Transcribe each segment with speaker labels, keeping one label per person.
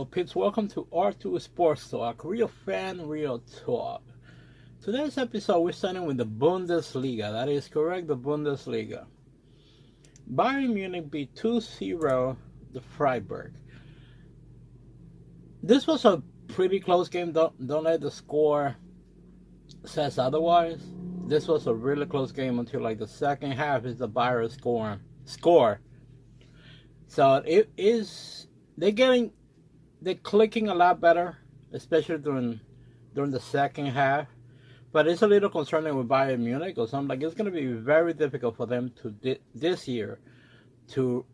Speaker 1: Hello, Pips. Welcome to R2 Sports Talk. Real fan, real talk. Today's episode, we're starting with the Bundesliga. That is correct, the Bundesliga. Bayern Munich beat 2-0 the Freiburg. This was a pretty close game. Don't let the score says otherwise. This was a really close game until like the second half is the Bayern score. So it is they're clicking a lot better, especially during the second half. But it's a little concerning with Bayern Munich, because I'm like, it's going to be very difficult for them to this year to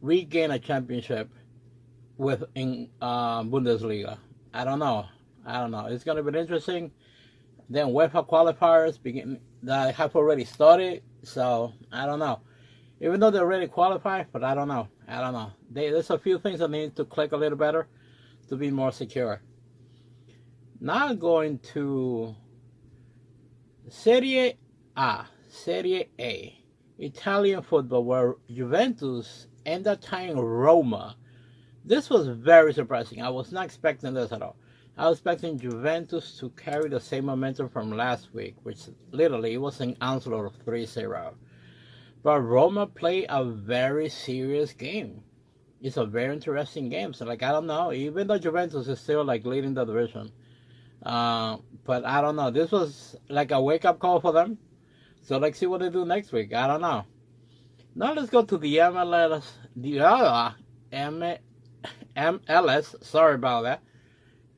Speaker 1: regain a championship in Bundesliga. I don't know. It's going to be interesting. Then UEFA qualifiers that have already started, so I don't know. Even though they're already qualified, but I don't know. There's a few things that need to click a little better to be more secure. Now going to Serie A, Italian football, where Juventus ended up tying Roma. This was very surprising. I was not expecting this at all. I was expecting Juventus to carry the same momentum from last week, which literally it was an onslaught of 3-0. But Roma played a very serious game. It's a very interesting game. So, I don't know. Even though Juventus is still, leading the division. But I don't know. This was like a wake-up call for them. So, let's see what they do next week. I don't know. Now, let's go to the MLS. MLS. Sorry about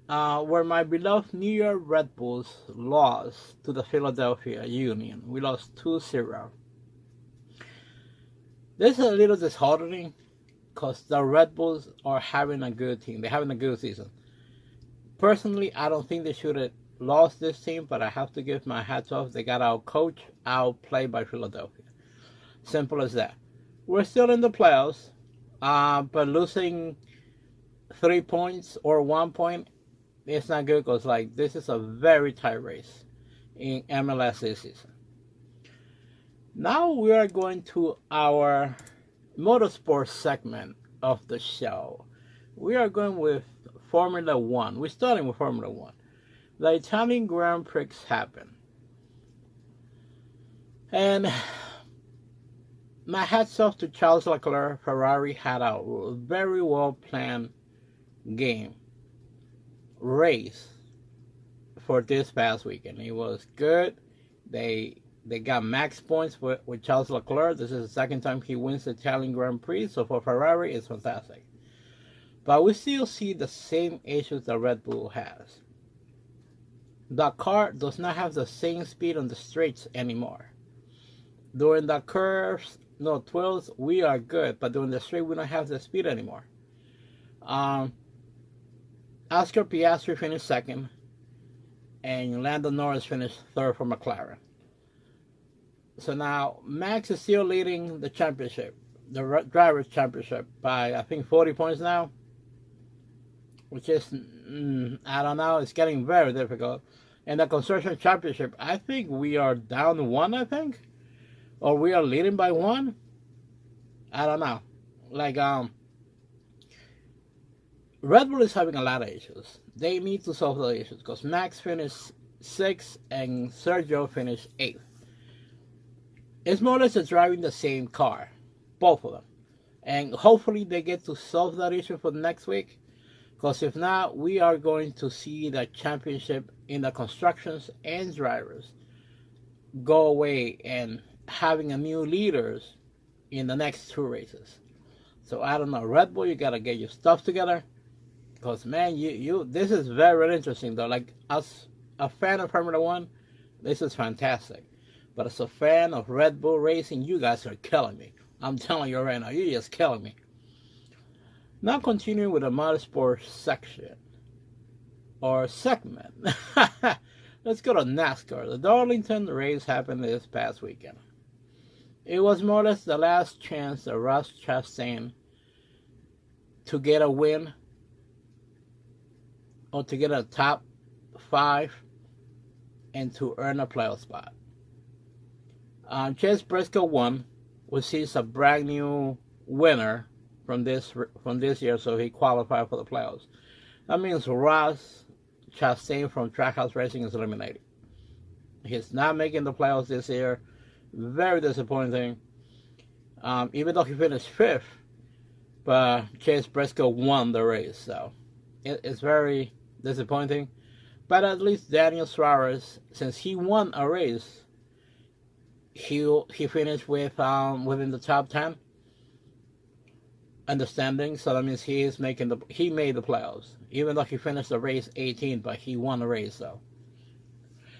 Speaker 1: that. Where my beloved New York Red Bulls lost to the Philadelphia Union. We lost 2-0. This is a little disheartening because the Red Bulls are having a good team. They're having a good season. Personally, I don't think they should have lost this team, but I have to give my hats off. They got outplayed by Philadelphia. Simple as that. We're still in the playoffs, but losing 3 points or 1 point, it's not good because this is a very tight race in MLS this season. Now we are going to our motorsports segment of the show. We are going with Formula One. We're starting with Formula One. The Italian Grand Prix happened. And my hats off to Charles Leclerc. Ferrari had a very well planned race for this past weekend. It was good. They got max points with Charles Leclerc. This is the second time he wins the Italian Grand Prix. So for Ferrari, it's fantastic. But we still see the same issues that Red Bull has. The car does not have the same speed on the straights anymore. During the curves, twirls, we are good. But during the straight, we don't have the speed anymore. Oscar Piastri finished second. And Lando Norris finished third for McLaren. So now Max is still leading the championship, the Drivers' Championship, by I think 40 points now, which is, I don't know, it's getting very difficult. And the Construction Championship, I think we are down 1, or we are leading by 1. I don't know. Red Bull is having a lot of issues. They need to solve the issues because Max finished 6th and Sergio finished 8th. It's more or less driving the same car, both of them. And hopefully they get to solve that issue for next week. Because if not, we are going to see the championship in the constructions and drivers go away and having a new leaders in the next 2 races. So I don't know, Red Bull, you got to get your stuff together. Because man, this is very interesting though. As a fan of Formula One, this is fantastic. But as a fan of Red Bull Racing, you guys are killing me. I'm telling you right now, you're just killing me. Now continuing with the motorsports section. Or segment. Let's go to NASCAR. The Darlington race happened this past weekend. It was more or less the last chance of Ross Chastain to get a win. Or to get a top 5. And to earn a playoff spot. Chase Briscoe won, which is a brand new winner from this year, so he qualified for the playoffs. That means Ross Chastain from Trackhouse Racing is eliminated. He's not making the playoffs this year. Very disappointing. Even though he finished 5th, but Chase Briscoe won the race, so it's very disappointing. But at least Daniel Suarez, since he won a race, he finished with within the top 10 in the standings. So that means he made the playoffs, even though he finished the race 18th, but he won the race though.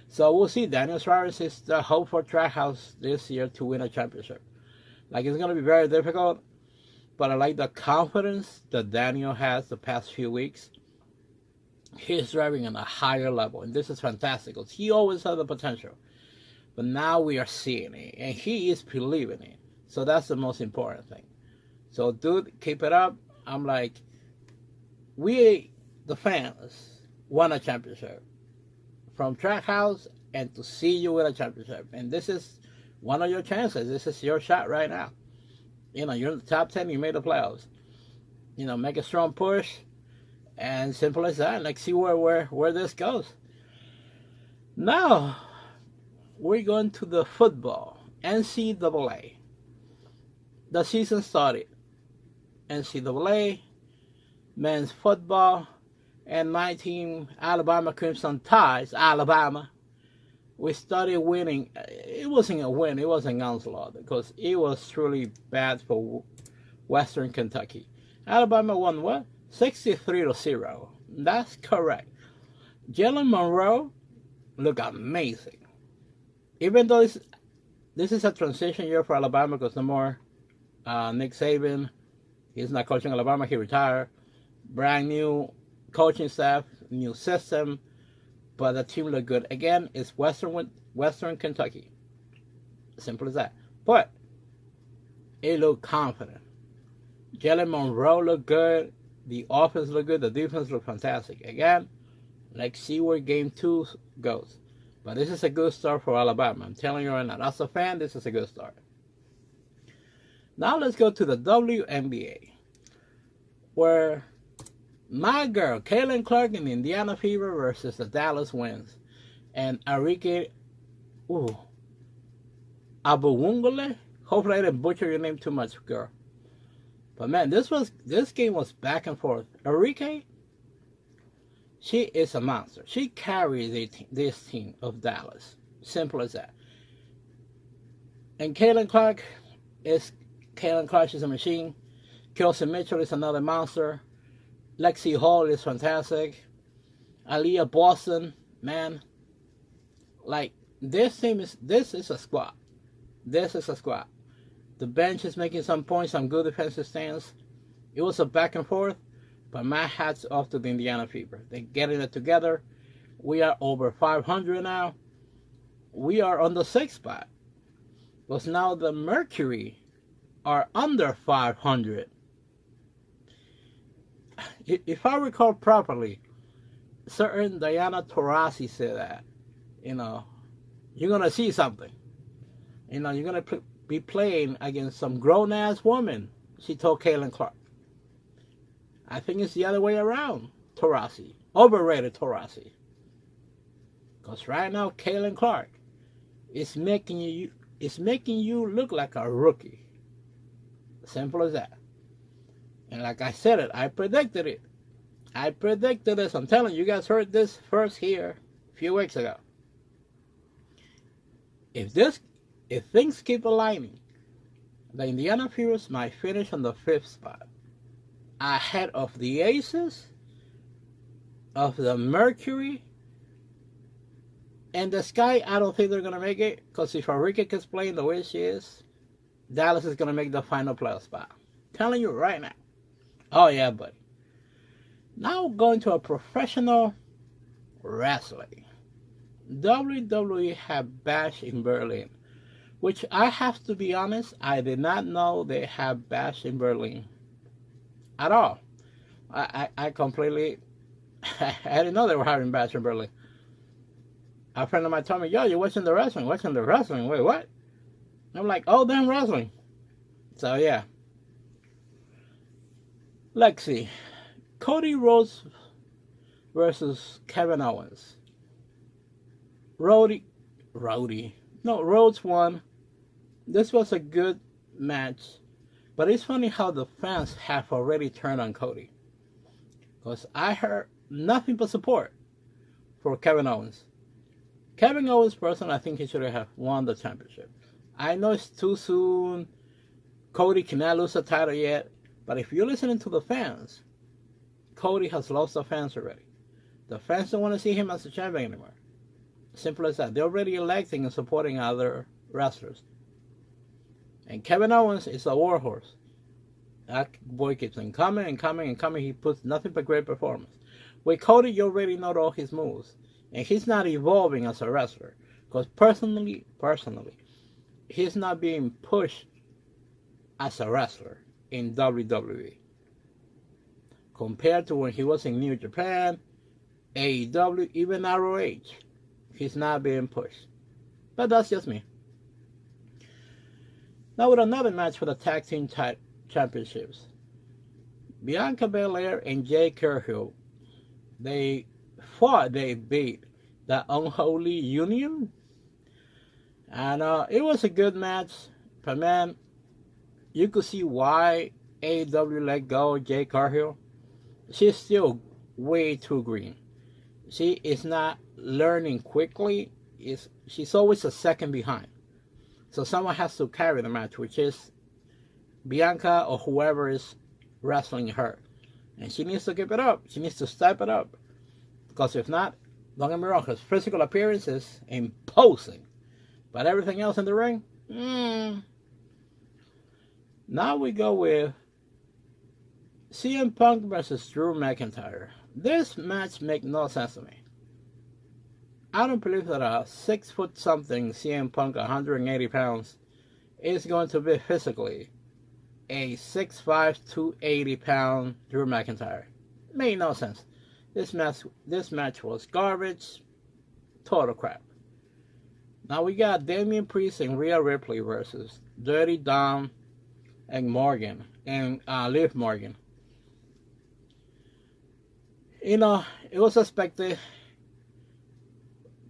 Speaker 1: So we'll see. Daniel Suarez is the hope for Trackhouse this year to win a championship. Like, it's going to be very difficult, but I like the confidence that Daniel has the past few weeks. He's driving on a higher level, and this is fantastic because he always had the potential. But now we are seeing it, and he is believing it. So that's the most important thing. So, dude, keep it up. I'm like, we, the fans, won a championship from Trackhouse, and to see you win a championship. And this is one of your chances. This is your shot right now. You know, you're in the top 10, you made the playoffs. You know, make a strong push, and simple as that. Let's see where this goes. Now, we're going to the football, NCAA. The season started. NCAA, men's football, and my team, Alabama Crimson Tides, Alabama, we started winning. It wasn't a win, it was an onslaught because it was truly bad for Western Kentucky. Alabama won what? 63-0. That's correct. Jalen Monroe looked amazing. Even though this is a transition year for Alabama because no more Nick Saban. He's not coaching Alabama, he retired. Brand new coaching staff, new system, but the team looked good. Again, it's Western Kentucky. Simple as that. But it looked confident. Jalen Monroe looked good. The offense looked good. The defense looked fantastic. Again, let's see where game 2 goes. But this is a good start for Alabama. I'm telling you right now. As a fan, this is a good start. Now let's go to the WNBA, where my girl, Caitlin Clark in the Indiana Fever versus the Dallas Wings. And Arike Abuwungule. Hopefully I didn't butcher your name too much, girl. But man, this game was back and forth. Arike, she is a monster. She carries this team of Dallas. Simple as that. And Caitlin Clark is a machine. Kelsey Mitchell is another monster. Lexi Hall is fantastic. Aaliyah Boston, man. Like, this is a squad. This is a squad. The bench is making some points, some good defensive stands. It was a back and forth, but my hat's off to the Indiana Fever. They're getting it together. We are over 500 now. We are on the 6th spot. Because now the Mercury are under 500. If I recall properly, certain Diana Taurasi said that, you know, you're going to see something. You know, you're going to be playing against some grown-ass woman, she told Caitlin Clark. I think it's the other way around, Taurasi. Overrated Taurasi. Because right now, Caitlin Clark is making you look like a rookie. Simple as that. And like I said it, I predicted it. I predicted this. I'm telling you, you guys heard this first here a few weeks ago. If things keep aligning, the Indiana Fever might finish on the 5th spot, ahead of the Aces, of the Mercury, and the Sky. I don't think they're gonna make it because if Arika is playing the way she is, Dallas is gonna make the final playoff spot. Telling you right now. Oh yeah, buddy. Now going to a professional wrestling. WWE have Bash in Berlin, which I have to be honest, I did not know they have Bash in Berlin at all. I completely, I didn't know they were having Bash in Berlin. A friend of mine told me, yo, you're watching the wrestling. Wait, what? I'm like, oh, damn, wrestling. So yeah. Let's see. Cody Rhodes versus Kevin Owens. Rhodes won. This was a good match, but it's funny how the fans have already turned on Cody. Because I heard nothing but support for Kevin Owens. Kevin Owens, personally, I think he should have won the championship. I know it's too soon. Cody cannot lose the title yet. But if you're listening to the fans, Cody has lost the fans already. The fans don't want to see him as a champion anymore. Simple as that. They're already electing and supporting other wrestlers. And Kevin Owens is a warhorse. That boy keeps on coming and coming and coming. He puts nothing but great performance. With Cody, you already know all his moves. And he's not evolving as a wrestler. Because personally, he's not being pushed as a wrestler in WWE. Compared to when he was in New Japan, AEW, even ROH. He's not being pushed. But that's just me. Now with another match for the Tag Team Championships. Bianca Belair and Jade Cargill, they beat the Unholy Union. And it was a good match. But man, you could see why AEW let go of Jade Cargill. She's still way too green. She is not learning quickly. She's always a second behind. So someone has to carry the match, which is Bianca or whoever is wrestling her. And she needs to keep it up. She needs to step it up. Because if not, don't get me wrong, her physical appearance is imposing. But everything else in the ring, Now we go with CM Punk versus Drew McIntyre. This match makes no sense to me. I don't believe that a 6-foot-something CM Punk, 180 pounds, is going to be physically a 6'5", 280-pound Drew McIntyre. Made no sense. This match was garbage. Total crap. Now we got Damian Priest and Rhea Ripley versus Dirty Dom and Morgan and Liv Morgan. You know, it was expected.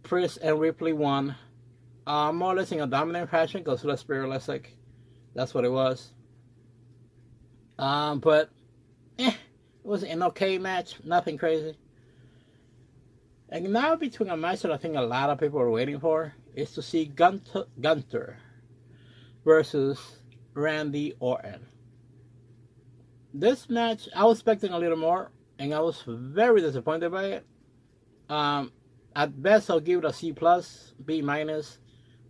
Speaker 1: Priest and Ripley won, more or less in a dominant fashion, because let's be realistic, that's what it was. But it was an okay match, nothing crazy. And now between a match that I think a lot of people are waiting for is to see Gunther versus Randy Orton. This match, I was expecting a little more, and I was very disappointed by it. At best, I'll give it a C+, B-. But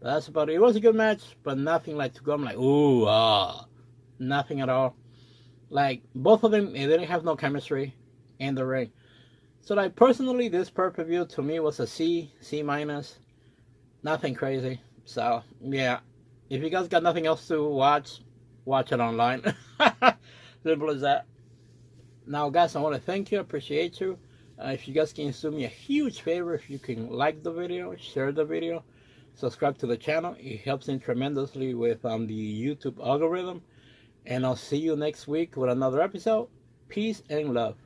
Speaker 1: that's about it. It was a good match, but nothing like to go. I'm like, ooh, nothing at all. Like, both of them, they didn't have no chemistry in the ring. So, like, personally, this pay-per-view to me was a C, C-. Nothing crazy. So, yeah. If you guys got nothing else to watch it online. Simple as that. Now, guys, I want to thank you. Appreciate you. If you guys can do me a huge favor, if you can like the video, share the video, subscribe to the channel. It helps me tremendously with the YouTube algorithm. And I'll see you next week with another episode. Peace and love.